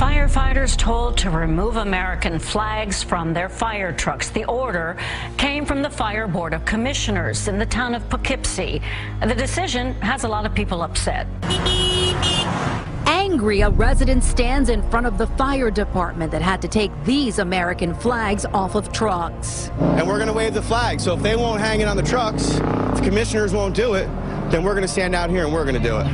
Firefighters told to remove American flags from their fire trucks. The order came from the Fire Board of Commissioners in the town of Poughkeepsie. The decision has a lot of people upset. Angry, a resident stands in front of the fire department that had to take these American flags off of trucks. And we're going to wave the flag. So if they won't hang it on the trucks, if the commissioners won't do it, then we're going to stand out here and we're going to do it.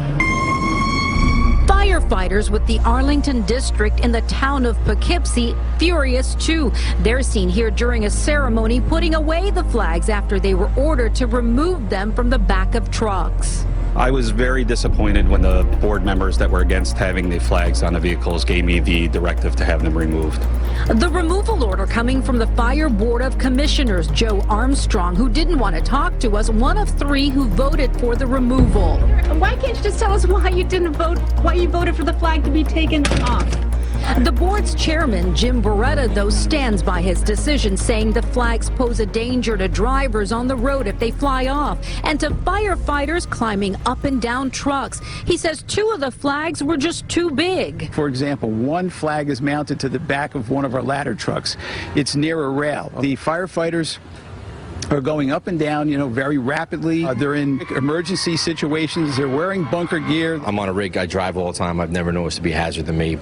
Firefighters with the Arlington district in the town of Poughkeepsie furious too. They're seen here during a ceremony putting away the flags after they were ordered to remove them from the back of trucks. I was very disappointed when the board members that were against having the flags on the vehicles gave me the directive to have them removed. The removal order coming from the Fire Board of Commissioners. Joe Armstrong, who didn't want to talk to us, one of three who voted for the removal. Why can't you just tell us why you didn't vote, why you voted for the flag to be taken off? The board's chairman, Jim Beretta, though, stands by his decision, saying the flags pose a danger to drivers on the road if they fly off and to firefighters climbing up and down trucks. He says two of the flags were just too big. For example, one flag is mounted to the back of one of our ladder trucks. It's near a rail. The firefighters are going up and down, very rapidly. They're in emergency situations. They're wearing bunker gear. I'm on a rig. I drive all the time. I've never noticed to be a hazard to me.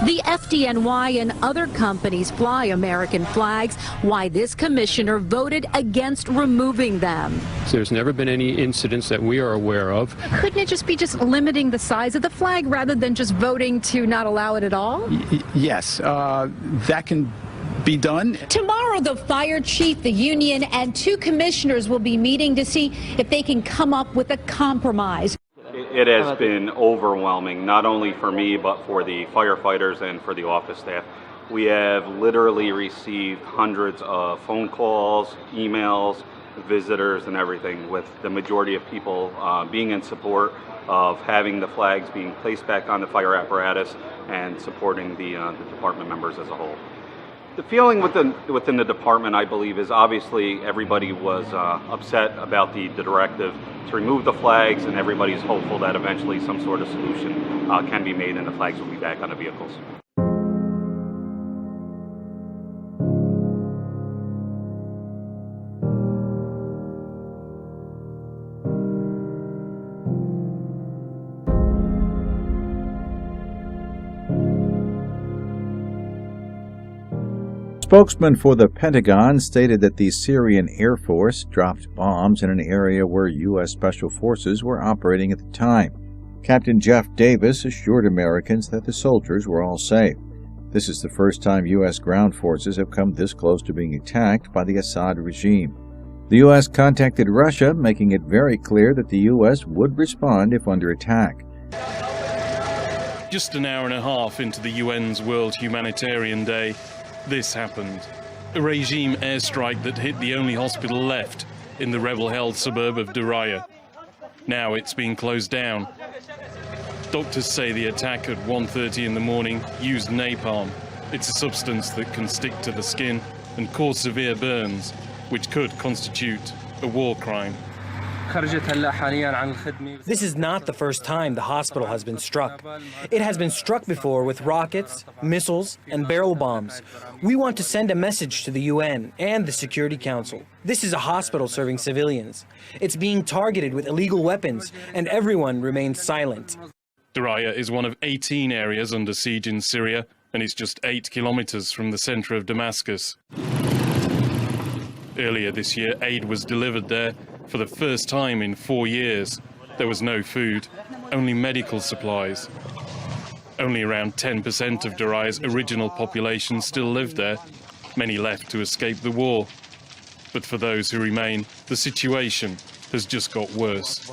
The FDNY and other companies fly American flags. Why this commissioner voted against removing them. There's never been any incidents that we are aware of. Couldn't it just be limiting the size of the flag rather than just voting to not allow it at all? Yes, that can be done. Tomorrow, the fire chief, the union, and two commissioners will be meeting to see if they can come up with a compromise. It has been overwhelming, not only for me, but for the firefighters and for the office staff. We have literally received hundreds of phone calls, emails, visitors, and everything, with the majority of people being in support of having the flags being placed back on the fire apparatus and supporting the department members as a whole. The feeling within the department, I believe, is obviously everybody was upset about the directive to remove the flags, and everybody's hopeful that eventually some sort of solution can be made and the flags will be back on the vehicles. Spokesman for the Pentagon stated that the Syrian Air Force dropped bombs in an area where U.S. Special Forces were operating at the time. Captain Jeff Davis assured Americans that the soldiers were all safe. This is the first time U.S. ground forces have come this close to being attacked by the Assad regime. The U.S. contacted Russia, making it very clear that the U.S. would respond if under attack. Just an hour and a half into the UN's World Humanitarian Day, this happened. A regime airstrike that hit the only hospital left in the rebel-held suburb of Daraya. Now it's being closed down. Doctors say the attack at 1:30 in the morning used napalm. It's a substance that can stick to the skin and cause severe burns, which could constitute a war crime. This is not the first time the hospital has been struck. It has been struck before with rockets, missiles, and barrel bombs. We want to send a message to the UN and the Security Council. This is a hospital serving civilians. It's being targeted with illegal weapons, and everyone remains silent. Daraya is one of 18 areas under siege in Syria, and it's just 8 kilometers from the center of Damascus. Earlier this year, aid was delivered there for the first time in 4 years. There was no food, only medical supplies. Only around 10% of Daraya's original population still lived there. Many left to escape the war. But for those who remain, the situation has just got worse.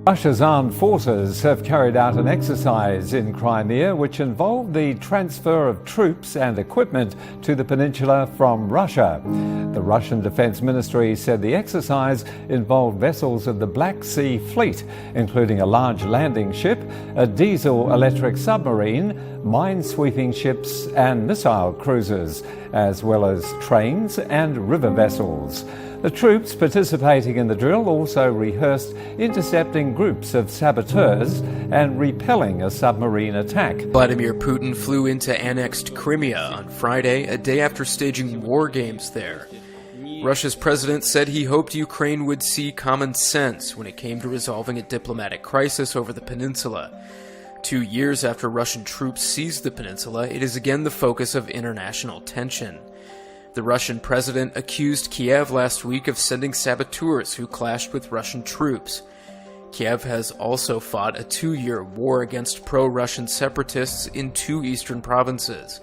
Russia's armed forces have carried out an exercise in Crimea which involved the transfer of troops and equipment to the peninsula from Russia. The Russian Defense Ministry said the exercise involved vessels of the Black Sea Fleet, including a large landing ship, a diesel-electric submarine, mine-sweeping ships and missile cruisers, as well as trains and river vessels. The troops participating in the drill also rehearsed intercepting groups of saboteurs and repelling a submarine attack. Vladimir Putin flew into annexed Crimea on Friday, a day after staging war games there. Russia's president said he hoped Ukraine would see common sense when it came to resolving a diplomatic crisis over the peninsula. 2 years after Russian troops seized the peninsula, it is again the focus of international tension. The Russian president accused Kiev last week of sending saboteurs who clashed with Russian troops. Kiev has also fought a 2-year war against pro-Russian separatists in 2 eastern provinces.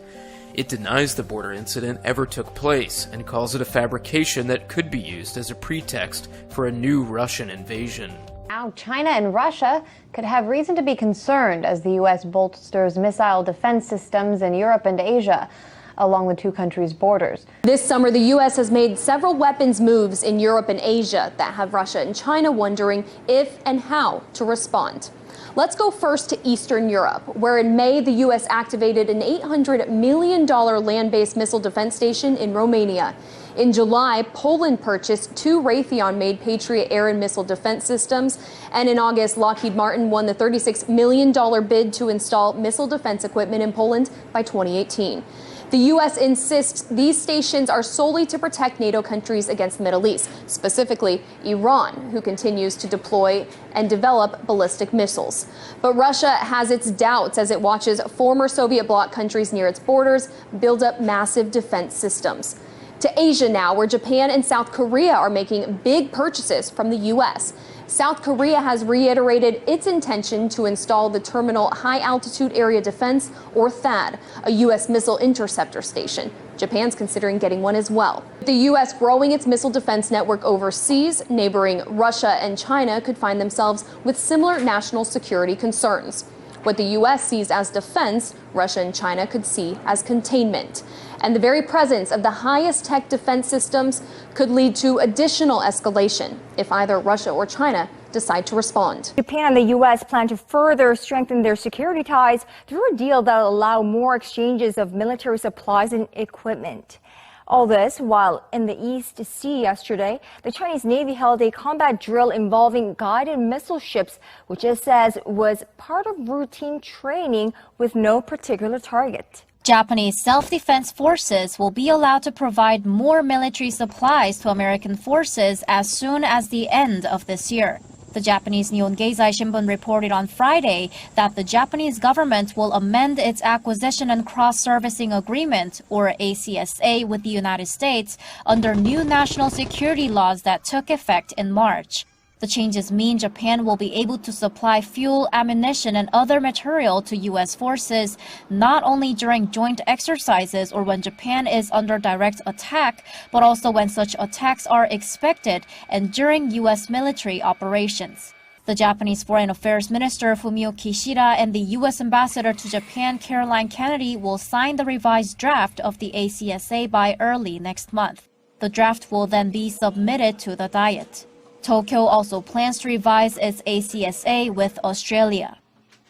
It denies the border incident ever took place and calls it a fabrication that could be used as a pretext for a new Russian invasion. Now, China and Russia could have reason to be concerned as the U.S. bolsters missile defense systems in Europe and Asia along the two countries' borders. This summer, the U.S. has made several weapons moves in Europe and Asia that have Russia and China wondering if and how to respond. Let's go first to Eastern Europe, where in May, the U.S. activated an $800 million land-based missile defense station in Romania. In July, Poland purchased 2 Raytheon-made Patriot air and missile defense systems. And in August, Lockheed Martin won the $36 million bid to install missile defense equipment in Poland by 2018. The U.S. insists these stations are solely to protect NATO countries against the Middle East, specifically Iran, who continues to deploy and develop ballistic missiles. But Russia has its doubts as it watches former Soviet bloc countries near its borders build up massive defense systems. To Asia now, where Japan and South Korea are making big purchases from the U.S. South Korea has reiterated its intention to install the Terminal High Altitude Area Defense, or THAAD, a U.S. missile interceptor station. Japan's considering getting one as well. The U.S. growing its missile defense network overseas, neighboring Russia and China could find themselves with similar national security concerns. What the U.S. sees as defense, Russia and China could see as containment. And the very presence of the highest tech defense systems could lead to additional escalation if either Russia or China decide to respond. Japan and the U.S. plan to further strengthen their security ties through a deal that will allow more exchanges of military supplies and equipment. All this while in the East Sea yesterday, the Chinese Navy held a combat drill involving guided missile ships, which it says was part of routine training with no particular target. Japanese self-defense forces will be allowed to provide more military supplies to American forces as soon as the end of this year. The Japanese Nihon Keizai Shimbun reported on Friday that the Japanese government will amend its Acquisition and Cross-Servicing Agreement, or ACSA, with the United States under new national security laws that took effect in March. The changes mean Japan will be able to supply fuel, ammunition, and other material to U.S. forces not only during joint exercises or when Japan is under direct attack, but also when such attacks are expected and during U.S. military operations. The Japanese Foreign Affairs Minister Fumio Kishida and the U.S. Ambassador to Japan Caroline Kennedy will sign the revised draft of the ACSA by early next month. The draft will then be submitted to the Diet. Tokyo also plans to revise its ACSA with Australia.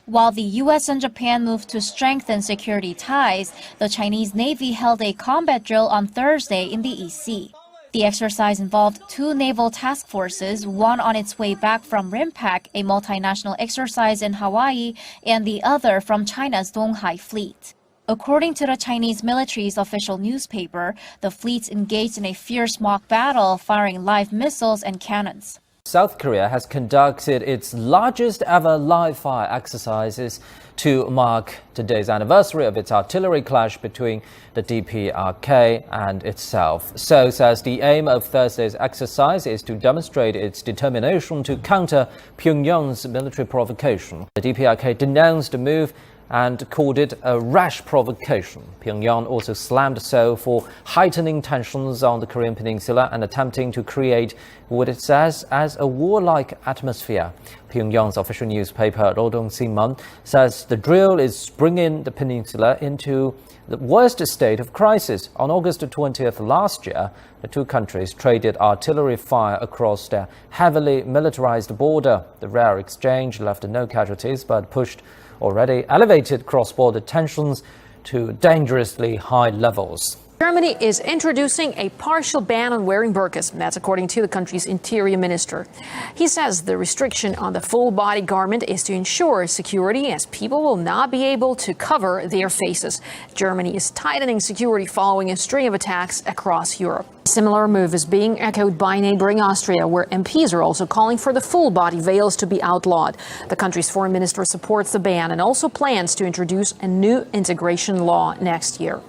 While the U.S. and Japan moved to strengthen security ties, the Chinese Navy held a combat drill on Thursday in the East Sea. The exercise involved 2 naval task forces, one on its way back from RIMPAC, a multinational exercise in Hawaii, and the other from China's Donghai Fleet. According to the Chinese military's official newspaper, the fleets engaged in a fierce mock battle, firing live missiles and cannons. South Korea has conducted its largest ever live-fire exercises to mark today's anniversary of its artillery clash between the DPRK and itself. So says the aim of Thursday's exercise is to demonstrate its determination to counter Pyongyang's military provocation. The DPRK denounced the move and called it a rash provocation. Pyongyang also slammed Seoul for heightening tensions on the Korean peninsula and attempting to create what it says as a warlike atmosphere. Pyongyang's official newspaper, Rodong Sinmun, says the drill is bringing the peninsula into the worst state of crisis. On August 20th last year, the two countries traded artillery fire across their heavily militarized border. The rare exchange left no casualties but pushed already elevated cross-border tensions to dangerously high levels. Germany is introducing a partial ban on wearing burqas. That's according to the country's interior minister. He says the restriction on the full body garment is to ensure security, as people will not be able to cover their faces. Germany is tightening security following a string of attacks across Europe. A similar move is being echoed by neighboring Austria, where MPs are also calling for the full body veils to be outlawed. The country's foreign minister supports the ban and also plans to introduce a new integration law next year.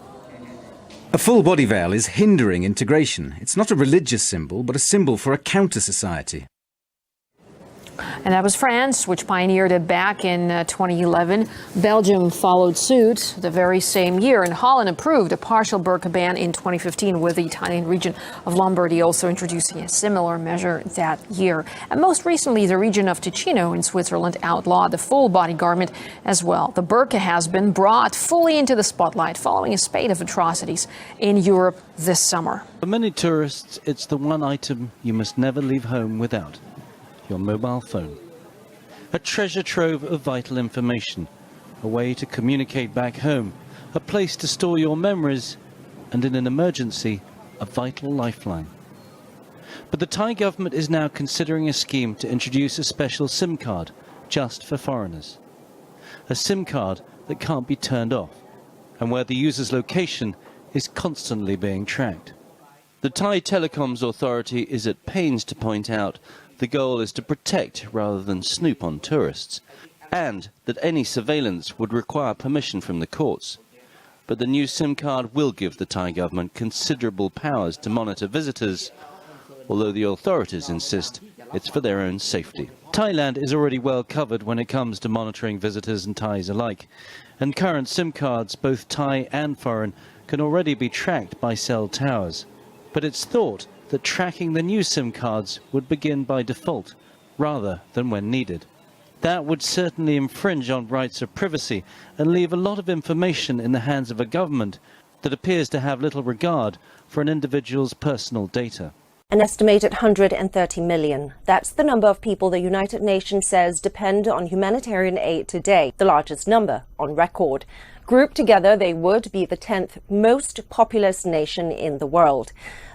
A full body veil is hindering integration. It's not a religious symbol, but a symbol for a counter-society. And that was France, which pioneered it back in 2011. Belgium followed suit the very same year, and Holland approved a partial burqa ban in 2015, with the Italian region of Lombardy also introducing a similar measure that year. And most recently, the region of Ticino in Switzerland outlawed the full body garment as well. The burqa has been brought fully into the spotlight following a spate of atrocities in Europe this summer. For many tourists, it's the one item you must never leave home without: your mobile phone. A treasure trove of vital information, a way to communicate back home, a place to store your memories, and in an emergency, a vital lifeline. But the Thai government is now considering a scheme to introduce a special SIM card just for foreigners. A SIM card that can't be turned off, and where the user's location is constantly being tracked. The Thai Telecoms Authority is at pains to point out the goal is to protect rather than snoop on tourists, and that any surveillance would require permission from the courts. But the new SIM card will give the Thai government considerable powers to monitor visitors, although the authorities insist it's for their own safety. Thailand is already well covered when it comes to monitoring visitors and Thais alike, and current SIM cards, both Thai and foreign, can already be tracked by cell towers. But it's thought that tracking the new SIM cards would begin by default, rather than when needed. That would certainly infringe on rights of privacy and leave a lot of information in the hands of a government that appears to have little regard for an individual's personal data. An estimated 130 million. That's the number of people the United Nations says depend on humanitarian aid today, the largest number on record. Grouped together, they would be the 10th most populous nation in the world.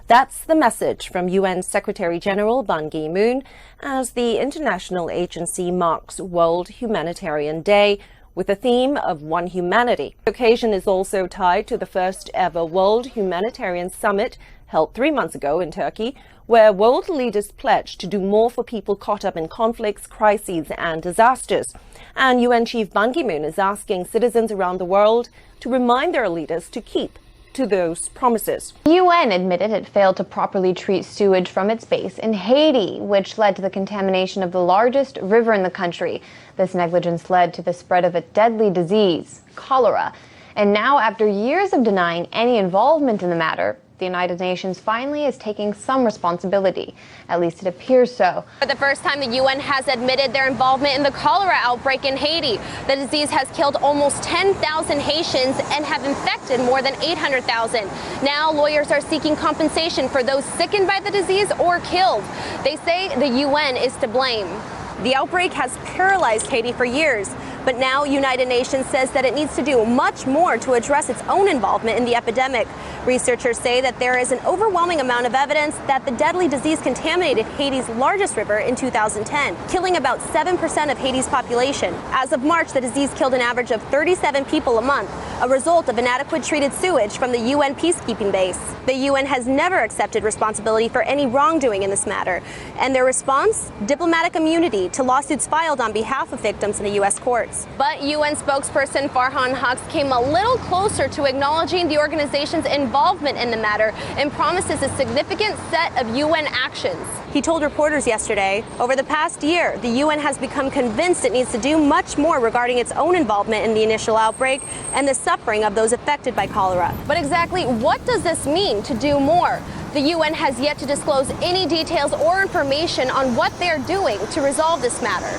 That's the message from UN Secretary-General Ban Ki-moon as the international agency marks World Humanitarian Day with the theme of One Humanity. The occasion is also tied to the first ever World Humanitarian Summit held 3 months ago in Turkey, where world leaders pledged to do more for people caught up in conflicts, crises and disasters. And UN Chief Ban Ki-moon is asking citizens around the world to remind their leaders to keep to those promises. The UN admitted it failed to properly treat sewage from its base in Haiti, which led to the contamination of the largest river in the country. This negligence led to the spread of a deadly disease, cholera. And now, after years of denying any involvement in the matter, the United Nations finally is taking some responsibility. At least it appears so. For the first time, the UN has admitted their involvement in the cholera outbreak in Haiti. The disease has killed almost 10,000 Haitians and have infected more than 800,000. Now, lawyers are seeking compensation for those sickened by the disease or killed. They say the UN is to blame. The outbreak has paralyzed Haiti for years, but now United Nations says that it needs to do much more to address its own involvement in the epidemic. Researchers say that there is an overwhelming amount of evidence that the deadly disease contaminated Haiti's largest river in 2010, killing about 7% of Haiti's population. As of March, the disease killed an average of 37 people a month, a result of inadequate treated sewage from the UN peacekeeping base. The UN has never accepted responsibility for any wrongdoing in this matter, and their response? Diplomatic immunity to lawsuits filed on behalf of victims in the U.S. courts. But UN spokesperson Farhan Haq came a little closer to acknowledging the organization's involvement in the matter and promises a significant set of UN actions. He told reporters yesterday, over the past year, the UN has become convinced it needs to do much more regarding its own involvement in the initial outbreak and the suffering of those affected by cholera. But exactly what does this mean to do more? The UN has yet to disclose any details or information on what they're doing to resolve this matter.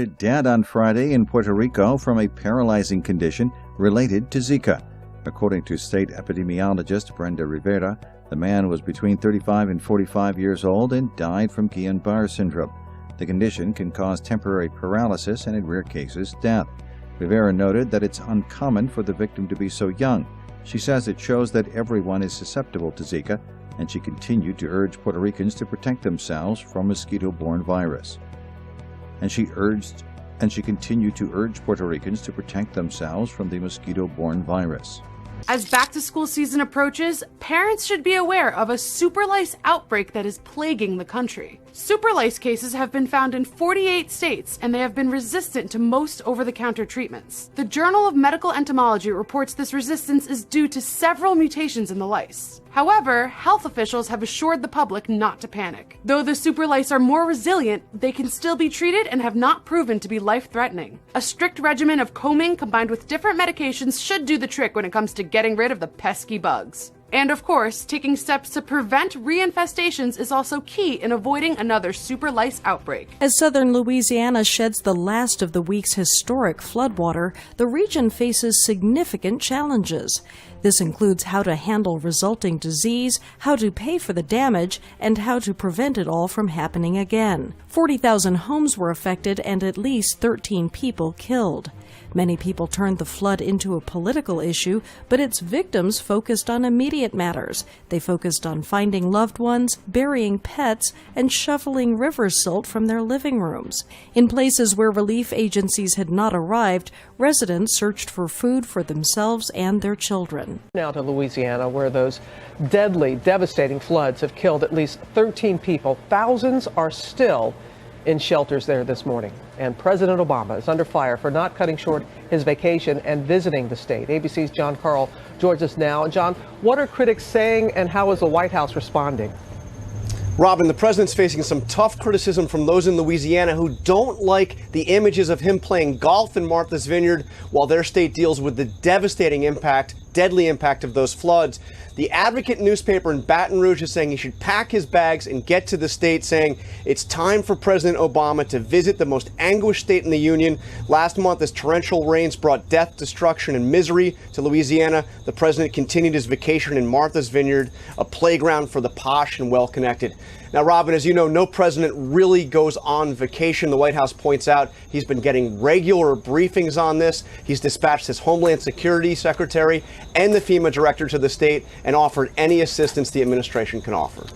reported dead on Friday in Puerto Rico from a paralyzing condition related to Zika. According to state epidemiologist Brenda Rivera, the man was between 35 and 45 years old and died from Guillain-Barré syndrome. The condition can cause temporary paralysis and, in rare cases, death. Rivera noted that it's uncommon for the victim to be so young. She says it shows that everyone is susceptible to Zika, and she continued to urge Puerto Ricans to protect themselves from mosquito-borne virus. And she continued to urge Puerto Ricans to protect themselves from the mosquito-borne virus. As back-to-school season approaches, parents should be aware of a super lice outbreak that is plaguing the country. Super lice cases have been found in 48 states, and they have been resistant to most over-the-counter treatments. The Journal of Medical Entomology reports this resistance is due to several mutations in the lice. However, health officials have assured the public not to panic. Though the super lice are more resilient, they can still be treated and have not proven to be life-threatening. A strict regimen of combing combined with different medications should do the trick when it comes to getting rid of the pesky bugs. And of course, taking steps to prevent reinfestations is also key in avoiding another super lice outbreak. As southern Louisiana sheds the last of the week's historic floodwater, the region faces significant challenges. This includes how to handle resulting disease, how to pay for the damage, and how to prevent it all from happening again. 40,000 homes were affected and at least 13 people killed. Many people turned the flood into a political issue, but its victims focused on immediate matters. They focused on finding loved ones, burying pets, and shoveling river silt from their living rooms. In places where relief agencies had not arrived, residents searched for food for themselves and their children. Now to Louisiana, where those deadly, devastating floods have killed at least 13 people. Thousands are still in shelters there this morning. And President Obama is under fire for not cutting short his vacation and visiting the state. ABC's John Carl joins us now. John, what are critics saying and how is the White House responding? Robin, the president's facing some tough criticism from those in Louisiana who don't like the images of him playing golf in Martha's Vineyard while their state deals with the devastating impact, deadly impact of those floods. The Advocate newspaper in Baton Rouge is saying he should pack his bags and get to the state, saying it's time for President Obama to visit the most anguished state in the union. Last month, as torrential rains brought death, destruction, and misery to Louisiana, the president continued his vacation in Martha's Vineyard, a playground for the posh and well-connected. Now, Robin, as you know, no president really goes on vacation. The White House points out he's been getting regular briefings on this. He's dispatched his Homeland Security Secretary and the FEMA director to the state and offered any assistance the administration can offer.